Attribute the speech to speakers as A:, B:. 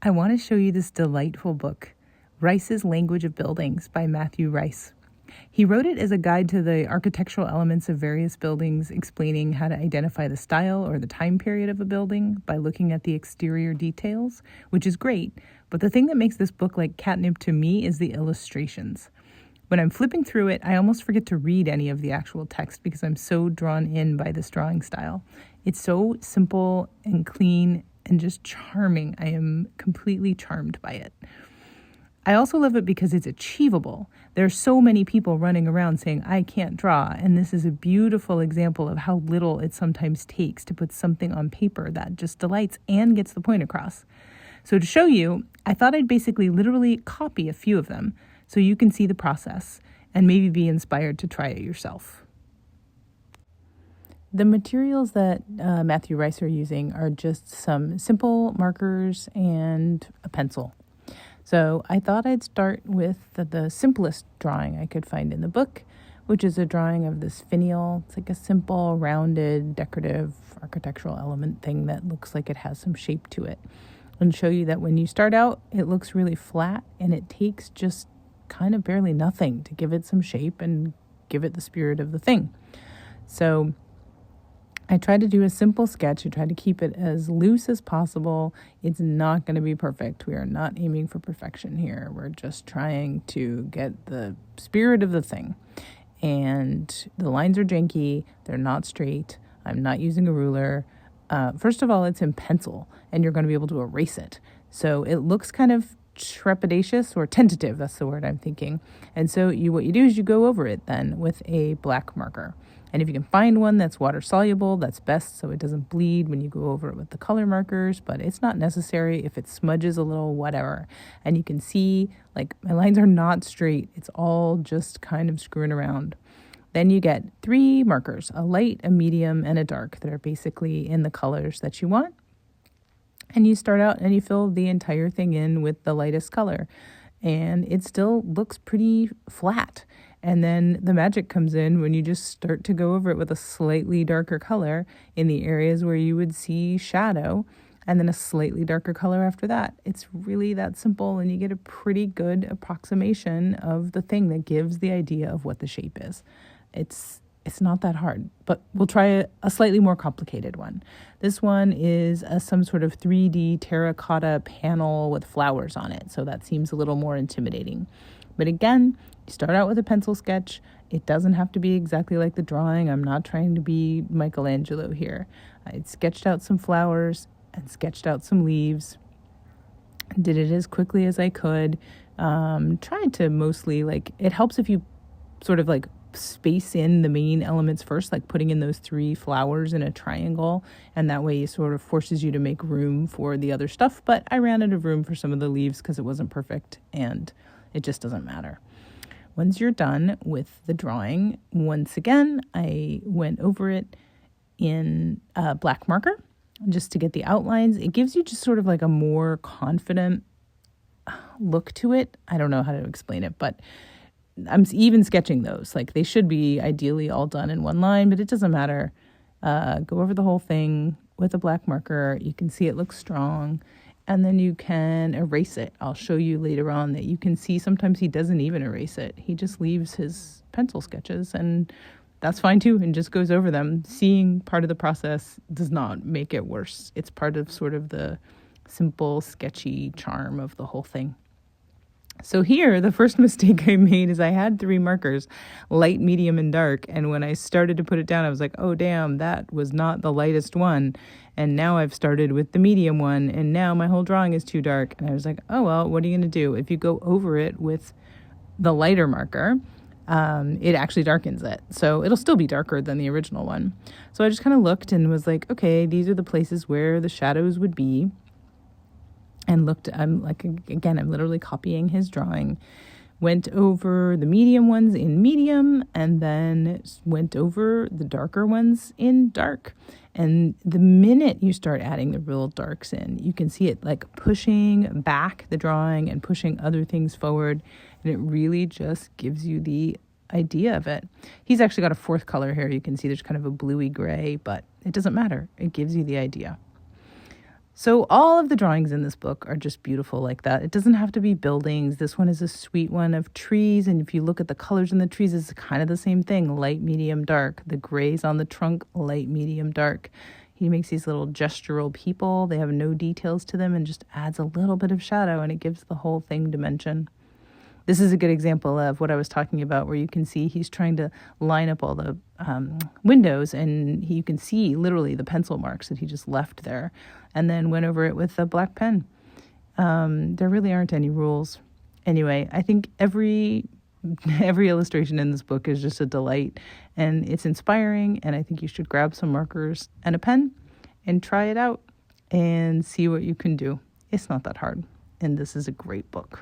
A: I want to show you this delightful book, Rice's Language of Buildings by Matthew Rice. He wrote it as a guide to the architectural elements of various buildings, explaining how to identify the style or the time period of a building by looking at the exterior details, which is great, but the thing that makes this book like catnip to me is the illustrations. When I'm flipping through it, I almost forget to read any of the actual text because I'm so drawn in by this drawing style. It's so simple and clean and just charming. I am completely charmed by it. I also love it because it's achievable. There are so many people running around saying, I can't draw, and this is a beautiful example of how little it sometimes takes to put something on paper that just delights and gets the point across. So to show you, I thought I'd basically literally copy a few of them so you can see the process and maybe be inspired to try it yourself. The materials that Matthew Rice are using are just some simple markers and a pencil. So I thought I'd start with the simplest drawing I could find in the book, which is a drawing of this finial. It's like a simple, rounded, decorative architectural element thing that looks like it has some shape to it. And show you that when you start out, it looks really flat, and it takes just kind of barely nothing to give it some shape and give it the spirit of the thing. So I tried to do a simple sketch. I tried to keep it as loose as possible. It's not going to be perfect. We are not aiming for perfection here. We're just trying to get the spirit of the thing. And the lines are janky. They're not straight. I'm not using a ruler. First of all, it's in pencil, and you're going to be able to erase it. So it looks kind of trepidatious or tentative. That's the word I'm thinking. And so what you do is you go over it then with a black marker. And if you can find one that's water soluble, that's best so it doesn't bleed when you go over it with the color markers, but it's not necessary if it smudges a little, whatever. And you can see, like, my lines are not straight. It's all just kind of screwing around. Then you get 3 markers, a light, a medium, and a dark that are basically in the colors that you want. And you start out and you fill the entire thing in with the lightest color. And it still looks pretty flat. And then the magic comes in when you just start to go over it with a slightly darker color in the areas where you would see shadow, and then a slightly darker color after that. It's really that simple, and you get a pretty good approximation of the thing that gives the idea of what the shape is. It's not that hard, but we'll try a slightly more complicated one. This one is some sort of 3D terracotta panel with flowers on it, so that seems a little more intimidating. But again, you start out with a pencil sketch. It doesn't have to be exactly like the drawing. I'm not trying to be Michelangelo here. I sketched out some flowers and sketched out some leaves. Did it as quickly as I could. Tried to mostly, it helps if you sort of space in the main elements first, like putting in those 3 flowers in a triangle, and that way it sort of forces you to make room for the other stuff. But I ran out of room for some of the leaves because it wasn't perfect, and it just doesn't matter. Once you're done with the drawing, once again, I went over it in a black marker just to get the outlines. It gives you just sort of like a more confident look to it. I don't know how to explain it, but I'm even sketching those. They should be ideally all done in one line, but it doesn't matter. Go over the whole thing with a black marker. You can see it looks strong, and then you can erase it. I'll show you later on that you can see sometimes he doesn't even erase it. He just leaves his pencil sketches, and that's fine too, and just goes over them. Seeing part of the process does not make it worse. It's part of sort of the simple, sketchy charm of the whole thing. So here, the first mistake I made is I had 3 markers, light, medium, and dark. And when I started to put it down, I was like, oh, damn, that was not the lightest one. And now I've started with the medium one, and now my whole drawing is too dark. And I was like, oh, well, what are you going to do? If you go over it with the lighter marker, it actually darkens it. So it'll still be darker than the original one. So I just kind of looked and was like, okay, these are the places where the shadows would be. And looked, I'm literally copying his drawing. Went over the medium ones in medium, and then went over the darker ones in dark. And the minute you start adding the real darks in, you can see it pushing back the drawing and pushing other things forward. And it really just gives you the idea of it. He's actually got a 4th color here. You can see there's kind of a bluey gray, but it doesn't matter. It gives you the idea. So all of the drawings in this book are just beautiful like that. It doesn't have to be buildings. This one is a sweet one of trees. And if you look at the colors in the trees, it's kind of the same thing, light, medium, dark. The grays on the trunk, light, medium, dark. He makes these little gestural people. They have no details to them and just adds a little bit of shadow, and it gives the whole thing dimension. This is a good example of what I was talking about, where you can see he's trying to line up all the windows, and you can see literally the pencil marks that he just left there and then went over it with a black pen. There really aren't any rules. Anyway, I think every illustration in this book is just a delight, and it's inspiring, and I think you should grab some markers and a pen and try it out and see what you can do. It's not that hard, and this is a great book.